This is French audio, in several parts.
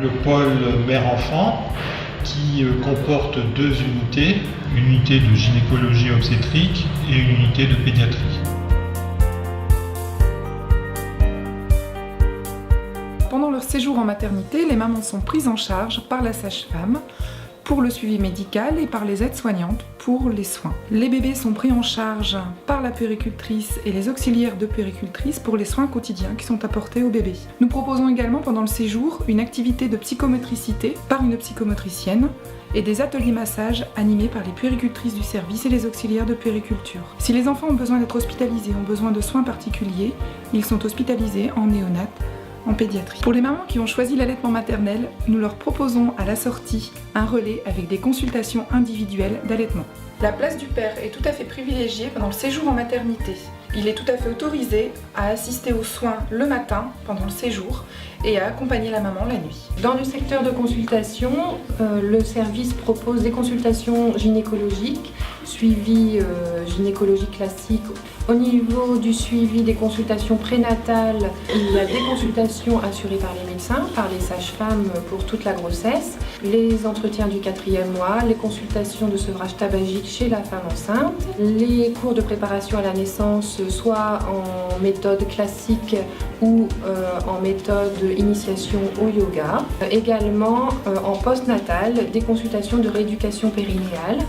le pôle mère-enfant qui comporte 2 unités, une unité de gynécologie obstétrique et une unité de pédiatrie. Pendant leur séjour en maternité, les mamans sont prises en charge par la sage-femme pour le suivi médical et par les aides-soignantes pour les soins. Les bébés sont pris en charge par la puéricultrice et les auxiliaires de puéricultrice pour les soins quotidiens qui sont apportés aux bébés. Nous proposons également pendant le séjour une activité de psychomotricité par une psychomotricienne et des ateliers massage animés par les puéricultrices du service et les auxiliaires de puériculture. Si les enfants ont besoin d'être hospitalisés, ont besoin de soins particuliers, ils sont hospitalisés en néonat, en pédiatrie. Pour les mamans qui ont choisi l'allaitement maternel, nous leur proposons à la sortie un relais avec des consultations individuelles d'allaitement. La place du père est tout à fait privilégiée pendant le séjour en maternité. Il est tout à fait autorisé à assister aux soins le matin pendant le séjour et à accompagner la maman la nuit. Dans le secteur de consultation, le service propose des consultations gynécologiques, suivi gynécologie classique. Au niveau du suivi des consultations prénatales, il y a des consultations assurées par les médecins, par les sages-femmes pour toute la grossesse, les entretiens du 4e mois, les consultations de sevrage tabagique chez la femme enceinte, les cours de préparation à la naissance, soit en méthode classique ou en méthode initiation au yoga. Également en postnatal, des consultations de rééducation périnéale.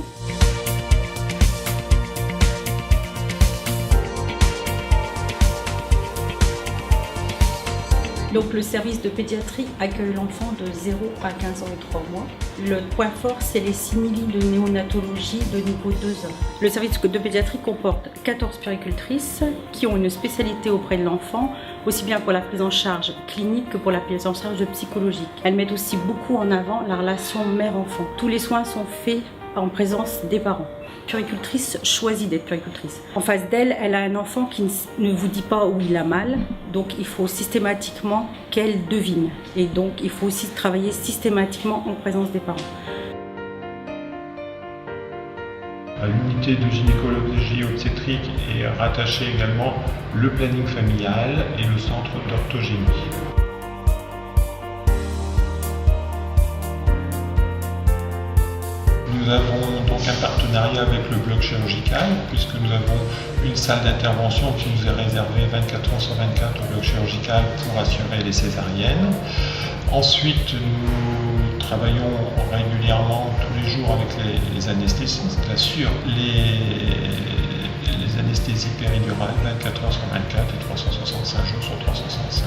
Donc le service de pédiatrie accueille l'enfant de 0 à 15 ans et 3 mois. Le point fort, c'est les simili de néonatologie de niveau 2 ans. Le service de pédiatrie comporte 14 puéricultrices qui ont une spécialité auprès de l'enfant, aussi bien pour la prise en charge clinique que pour la prise en charge psychologique. Elles mettent aussi beaucoup en avant la relation mère-enfant. Tous les soins sont faits en présence des parents. Puéricultrice choisit d'être puéricultrice. En face d'elle, elle a un enfant qui ne vous dit pas où il a mal, donc il faut systématiquement qu'elle devine. Et donc il faut aussi travailler systématiquement en présence des parents. À l'unité de gynécologie obstétrique est rattaché également le planning familial et le centre d'orthogénie. Nous avons donc un partenariat avec le bloc chirurgical, puisque nous avons une salle d'intervention qui nous est réservée 24 heures sur 24 au bloc chirurgical pour assurer les césariennes. Ensuite, nous travaillons régulièrement tous les jours avec les anesthésistes, qui assurent les anesthésies péridurales 24 heures sur 24 et 365 jours sur 365.